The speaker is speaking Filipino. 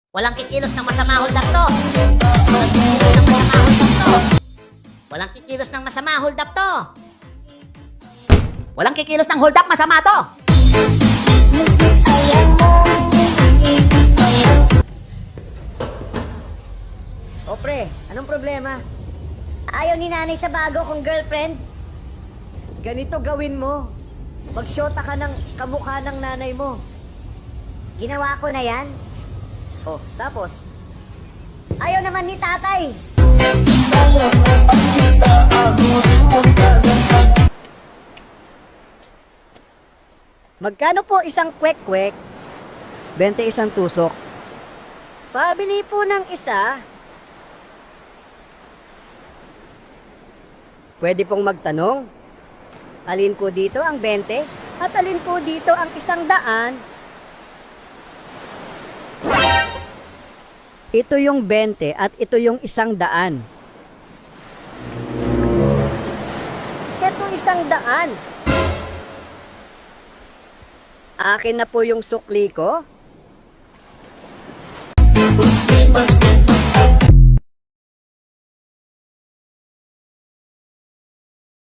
Walang kikilos ng masama, hold up to. Walang kikilos ng masama, hold up to. Walang kikilos ng masama, hold up to. Walang kikilos ng hold up, masama to. O pre, anong problema? Ayaw ni nanay sa bago kong girlfriend? Ganito gawin mo. Magsyota ka ng kamukha ng nanay mo. Ginawa ko na yan. Oh, tapos? Ayaw naman ni tatay. Magkano po isang kwek-kwek? 21 tusok. Pabili po ng isa. Pwede pong magtanong, alin po dito ang 20 at alin po dito ang 100? Ito yung 20 at ito yung 100. Ito 100. Akin na po yung sukli ko.